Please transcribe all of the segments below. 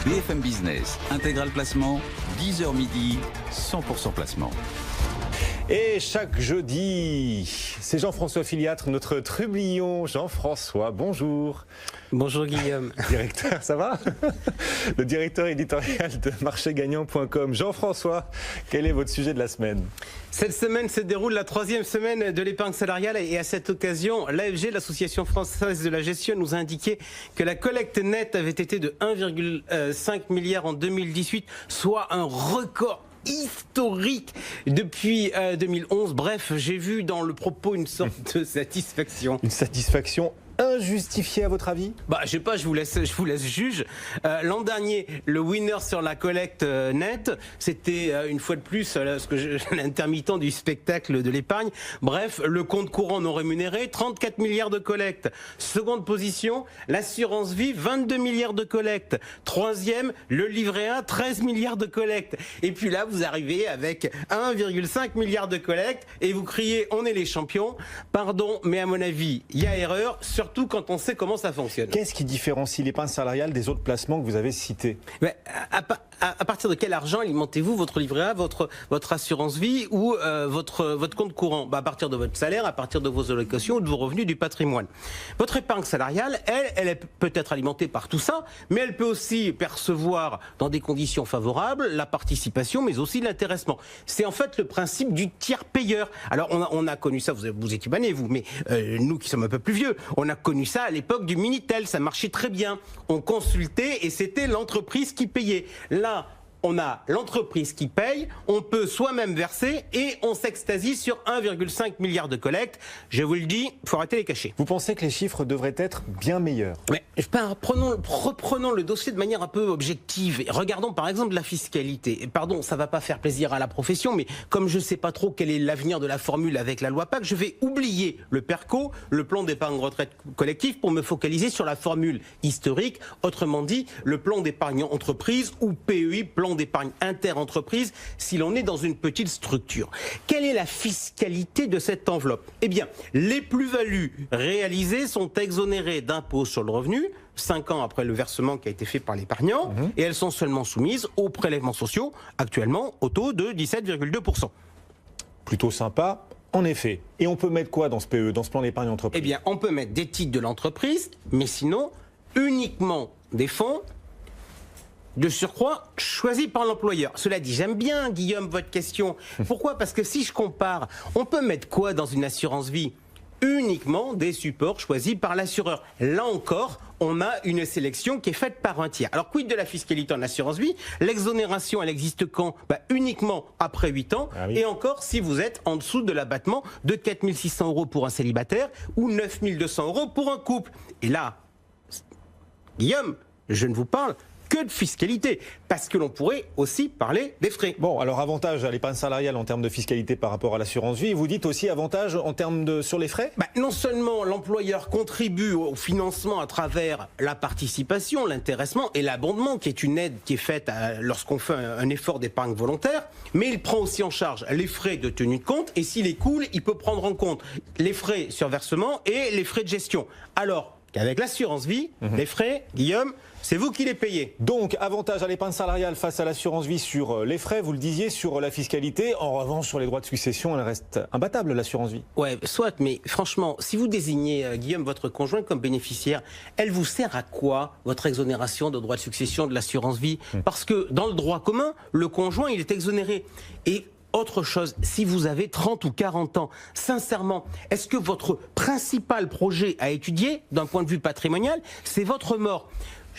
BFM Business, intégral placement, 10h midi, 100% placement. Et chaque jeudi, c'est Jean-François Filiatre, notre trublion. Jean-François, bonjour. Bonjour Guillaume. Directeur, ça va? Le directeur éditorial de marchégagnant.com. Jean-François, quel est votre sujet de la semaine? Cette semaine se déroule la 3e semaine de l'épargne salariale et à cette occasion, l'AFG, l'Association française de la gestion, nous a indiqué que la collecte nette avait été de 1,5 milliard en 2018, soit un record historique depuis 2011. Bref, j'ai vu dans le propos une sorte de satisfaction. Une satisfaction injustifiée à votre avis? Je sais pas, je vous laisse juge. L'an dernier, le winner sur la collecte nette, c'était une fois de plus l'intermittent du spectacle de l'épargne. Bref, le compte courant non rémunéré, 34 milliards de collecte. Seconde position, l'assurance vie, 22 milliards de collecte. Troisième, le livret A, 13 milliards de collecte. Et puis là, vous arrivez avec 1,5 milliard de collecte et vous criez « on est les champions ». Pardon, mais à mon avis, il y a erreur, surtout quand on sait comment ça fonctionne. Qu'est-ce qui différencie l'épargne salariale des autres placements que vous avez cités? À partir de quel argent alimentez-vous votre livret A, votre assurance vie ou votre compte courant? À partir de votre salaire, à partir de vos allocations ou de vos revenus du patrimoine. Votre épargne salariale, elle peut être alimentée par tout ça, mais elle peut aussi percevoir dans des conditions favorables la participation, mais aussi l'intéressement. C'est en fait le principe du tiers payeur. Alors on a connu ça, vous étiez banné vous, mais nous qui sommes un peu plus vieux, on a connu ça à l'époque du Minitel, ça marchait très bien. On consultait et c'était l'entreprise qui payait. Là, on a l'entreprise qui paye, on peut soi-même verser et on s'extasie sur 1,5 milliard de collecte. Je vous le dis, il faut arrêter les cachets. Vous pensez que les chiffres devraient être bien meilleurs? Mais reprenons le dossier de manière un peu objective. Regardons par exemple la fiscalité. Pardon, ça ne va pas faire plaisir à la profession, mais comme je ne sais pas trop quel est l'avenir de la formule avec la loi PAC, je vais oublier le PERCO, le plan d'épargne retraite collectif, pour me focaliser sur la formule historique, autrement dit, le plan d'épargne entreprise ou PEI, plan d'épargne inter-entreprise, si l'on est dans une petite structure. Quelle est la fiscalité de cette enveloppe? Eh bien, les plus-values réalisées sont exonérées d'impôt sur le revenu 5 ans après le versement qui a été fait par l'épargnant, et elles sont seulement soumises aux prélèvements sociaux, actuellement au taux de 17,2%. Plutôt sympa, en effet. Et on peut mettre quoi dans ce PE, dans ce plan d'épargne entreprise? Eh bien, on peut mettre des titres de l'entreprise, mais sinon, uniquement des fonds de surcroît choisi par l'employeur. Cela dit, j'aime bien, Guillaume, votre question. Pourquoi? Parce que si je compare, on peut mettre quoi dans une assurance vie? Uniquement des supports choisis par l'assureur. Là encore, on a une sélection qui est faite par un tiers. Alors, quid de la fiscalité en assurance vie? L'exonération, elle existe quand? Uniquement après 8 ans. Ah oui. Et encore, si vous êtes en dessous de l'abattement de 4 600 € pour un célibataire ou 9 200 € pour un couple. Et là, Guillaume, je ne vous parle que de fiscalité, parce que l'on pourrait aussi parler des frais. Bon, alors avantage à l'épargne salariale en termes de fiscalité par rapport à l'assurance vie, vous dites aussi avantage en termes sur les frais? Non seulement l'employeur contribue au financement à travers la participation, l'intéressement et l'abondement, qui est une aide qui est faite lorsqu'on fait un effort d'épargne volontaire, mais il prend aussi en charge les frais de tenue de compte, et s'il est cool, il peut prendre en compte les frais sur versement et les frais de gestion. Alors qu'avec l'assurance vie, les frais, Guillaume, c'est vous qui les payez. Donc, avantage à l'épargne salariale face à l'assurance vie sur les frais, vous le disiez, sur la fiscalité. En revanche, sur les droits de succession, elle reste imbattable, l'assurance vie. Ouais, soit, mais franchement, si vous désignez, Guillaume, votre conjoint comme bénéficiaire, elle vous sert à quoi, votre exonération de droits de succession de l'assurance vie? Parce que dans le droit commun, le conjoint, il est exonéré. Et autre chose, si vous avez 30 ou 40 ans, sincèrement, est-ce que votre principal projet à étudier, d'un point de vue patrimonial, c'est votre mort?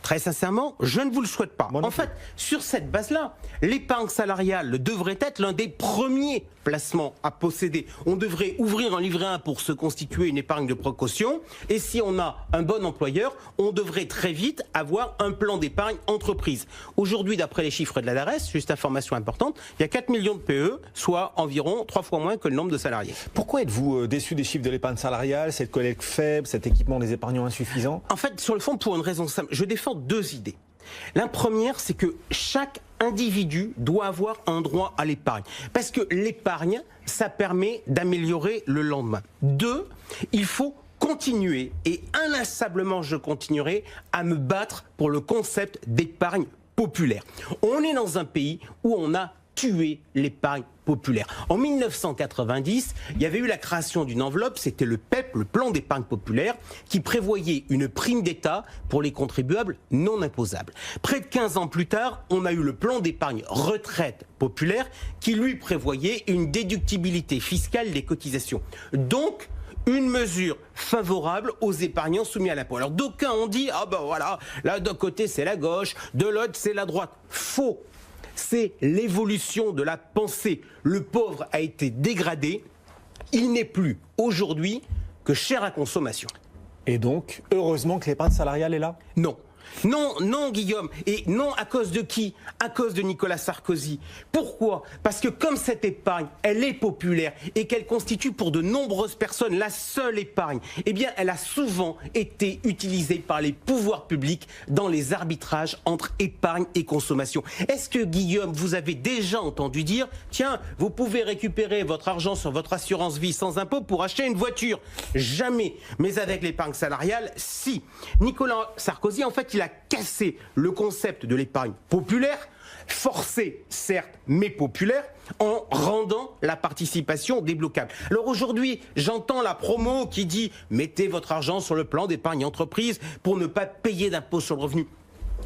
Très sincèrement, je ne vous le souhaite pas. En fait, sur cette base-là, l'épargne salariale devrait être l'un des premiers placements à posséder. On devrait ouvrir un livret A pour se constituer une épargne de précaution. Et si on a un bon employeur, on devrait très vite avoir un plan d'épargne entreprise. Aujourd'hui, d'après les chiffres de la DARES, juste information importante, il y a 4 millions de PE, soit environ 3 fois moins que le nombre de salariés. Pourquoi êtes-vous déçu des chiffres de l'épargne salariale, cette collecte faible, cet équipement des épargnants insuffisant? En fait, sur le fond, pour une raison simple, je défends 2 idées. La première, c'est que chaque individu doit avoir un droit à l'épargne. Parce que l'épargne, ça permet d'améliorer le lendemain. 2, il faut continuer, et inlassablement je continuerai, à me battre pour le concept d'épargne populaire. On est dans un pays où on a tué l'épargne populaire. En 1990, il y avait eu la création d'une enveloppe, c'était le PEP, le plan d'épargne populaire, qui prévoyait une prime d'État pour les contribuables non imposables. Près de 15 ans plus tard, on a eu le plan d'épargne retraite populaire qui lui prévoyait une déductibilité fiscale des cotisations. Donc, une mesure favorable aux épargnants soumis à l'impôt. Alors d'aucuns ont dit, ah ben voilà, là d'un côté c'est la gauche, de l'autre c'est la droite. Faux. C'est l'évolution de la pensée. Le pauvre a été dégradé, il n'est plus aujourd'hui que cher à consommation. Et donc, heureusement que l'épargne salariale est là ? Non. Non, non Guillaume, et non à cause de qui? À cause de Nicolas Sarkozy. Pourquoi? Parce que comme cette épargne, elle est populaire et qu'elle constitue pour de nombreuses personnes la seule épargne, eh bien elle a souvent été utilisée par les pouvoirs publics dans les arbitrages entre épargne et consommation. Est-ce que Guillaume, vous avez déjà entendu dire, tiens, vous pouvez récupérer votre argent sur votre assurance vie sans impôt pour acheter une voiture? Jamais. Mais avec l'épargne salariale, si. Nicolas Sarkozy, en fait, il a cassé le concept de l'épargne populaire, forcée certes, mais populaire, en rendant la participation débloquable. Alors aujourd'hui, j'entends la promo qui dit « mettez votre argent sur le plan d'épargne entreprise pour ne pas payer d'impôt sur le revenu ».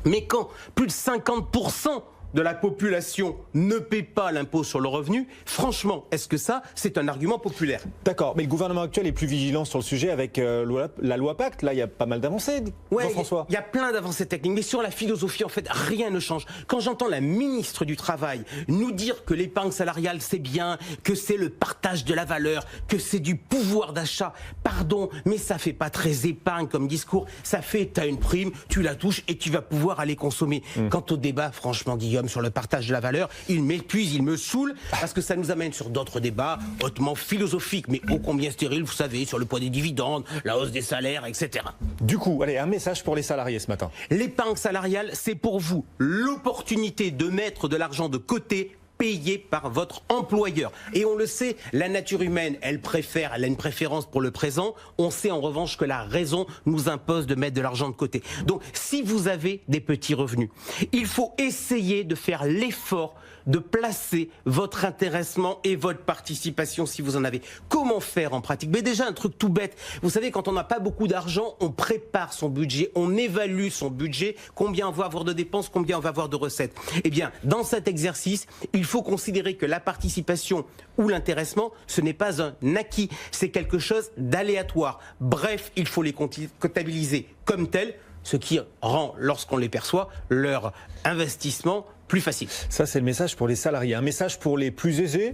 Mais quand plus de 50% de la population ne paie pas l'impôt sur le revenu, franchement, est-ce que ça, c'est un argument populaire? D'accord, mais le gouvernement actuel est plus vigilant sur le sujet avec la loi Pacte. Là, il y a pas mal d'avancées, Jean-François. Il y a plein d'avancées techniques, mais sur la philosophie, en fait, rien ne change. Quand j'entends la ministre du Travail nous dire que l'épargne salariale, c'est bien, que c'est le partage de la valeur, que c'est du pouvoir d'achat, pardon, mais ça fait pas très épargne comme discours. Ça fait, t'as une prime, tu la touches et tu vas pouvoir aller consommer. Quant au débat, franchement, Guillaume, sur le partage de la valeur, il m'épuise, il me saoule, parce que ça nous amène sur d'autres débats hautement philosophiques, mais ô combien stériles, vous savez, sur le poids des dividendes, la hausse des salaires, etc. Du coup, allez, un message pour les salariés ce matin. L'épargne salariale, c'est pour vous l'opportunité de mettre de l'argent de côté payé par votre employeur. Et on le sait, la nature humaine, elle a une préférence pour le présent. On sait en revanche que la raison nous impose de mettre de l'argent de côté. Donc, si vous avez des petits revenus, il faut essayer de faire l'effort de placer votre intéressement et votre participation si vous en avez. Comment faire en pratique? Mais déjà, un truc tout bête. Vous savez, quand on n'a pas beaucoup d'argent, on prépare son budget, on évalue son budget, combien on va avoir de dépenses, combien on va avoir de recettes. Eh bien, dans cet exercice, il faut considérer que la participation ou l'intéressement, ce n'est pas un acquis, c'est quelque chose d'aléatoire. Bref, il faut les comptabiliser comme tels, ce qui rend, lorsqu'on les perçoit, leur investissement plus facile. Ça, c'est le message pour les salariés. Un message pour les plus aisés?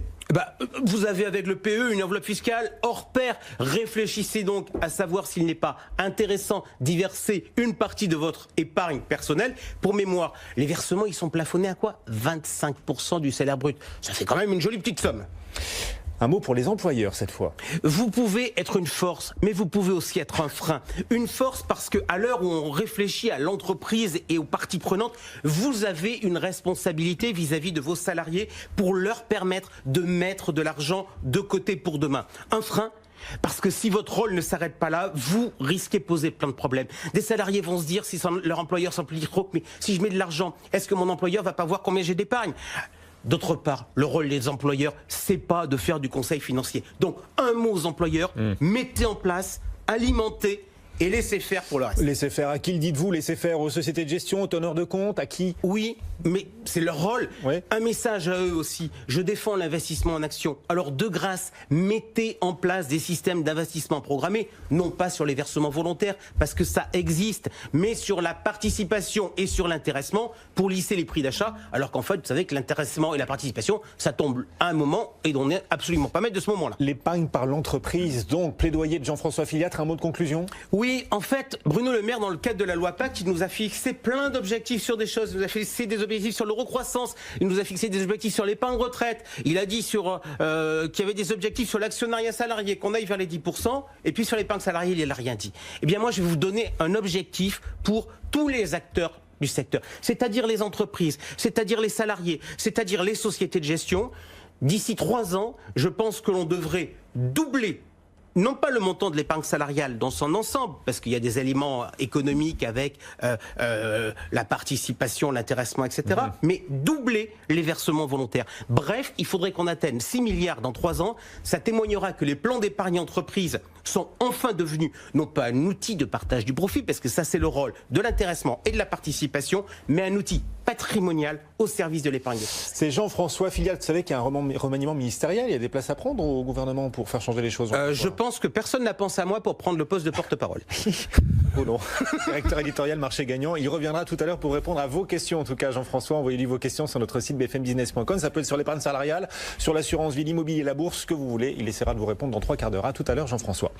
Vous avez avec le PE une enveloppe fiscale hors pair. Réfléchissez donc à savoir s'il n'est pas intéressant d'y verser une partie de votre épargne personnelle. Pour mémoire, les versements, ils sont plafonnés à quoi? 25% du salaire brut. Ça fait quand même une jolie petite somme. Un mot pour les employeurs cette fois. Vous pouvez être une force, mais vous pouvez aussi être un frein. Une force parce qu'à l'heure où on réfléchit à l'entreprise et aux parties prenantes, vous avez une responsabilité vis-à-vis de vos salariés pour leur permettre de mettre de l'argent de côté pour demain. Un frein parce que si votre rôle ne s'arrête pas là, vous risquez de poser plein de problèmes. Des salariés vont se dire, si leur employeur s'implique trop, mais si je mets de l'argent, est-ce que mon employeur va pas voir combien j'ai d'épargne ? D'autre part, le rôle des employeurs, c'est pas de faire du conseil financier. Donc, un mot aux employeurs, mettez en place, alimentez et laissez faire pour le reste. Laissez faire à qui le dites-vous? Laissez faire aux sociétés de gestion, aux teneurs de compte, à qui? Oui, mais c'est leur rôle. Oui. Un message à eux aussi. Je défends l'investissement en action. Alors de grâce, mettez en place des systèmes d'investissement programmés, non pas sur les versements volontaires, parce que ça existe, mais sur la participation et sur l'intéressement pour lisser les prix d'achat, alors qu'en fait, vous savez que l'intéressement et la participation, ça tombe à un moment et on n'est absolument pas maître de ce moment-là. L'épargne par l'entreprise, donc plaidoyer de Jean-François Filiatre, un mot de conclusion? Oui, en fait, Bruno Le Maire, dans le cadre de la loi Pacte, il nous a fixé plein d'objectifs sur des choses. Il nous a fixé des objectifs sur l'eurocroissance, il nous a fixé des objectifs sur l'épargne retraite, il a dit qu'il y avait des objectifs sur l'actionnariat salarié, qu'on aille vers les 10%, et puis sur l'épargne salariée, il n'a rien dit. Eh bien moi, je vais vous donner un objectif pour tous les acteurs du secteur, c'est-à-dire les entreprises, c'est-à-dire les salariés, c'est-à-dire les sociétés de gestion. D'ici 3 ans, je pense que l'on devrait doubler non pas le montant de l'épargne salariale dans son ensemble, parce qu'il y a des éléments économiques avec la participation, l'intéressement, etc., mais doubler les versements volontaires. Bref, il faudrait qu'on atteigne 6 milliards dans 3 ans. Ça témoignera que les plans d'épargne entreprise sont enfin devenus, non pas un outil de partage du profit, parce que ça c'est le rôle de l'intéressement et de la participation, mais un outil patrimonial au service de l'épargne. C'est Jean-François Filial, vous savez qu'il y a un remaniement ministériel, il y a des places à prendre au gouvernement pour faire changer les choses. Je pense que personne n'a pensé à moi pour prendre le poste de porte-parole. Oh non, directeur éditorial Marché Gagnant, il reviendra tout à l'heure pour répondre à vos questions. En tout cas, Jean-François, envoyez-lui vos questions sur notre site bfmbusiness.com. Ça peut être sur l'épargne salariale, sur l'assurance vie, l'immobilier, la bourse, ce que vous voulez. Il essaiera de vous répondre dans 3 quarts d'heure. À tout à l'heure, Jean-François.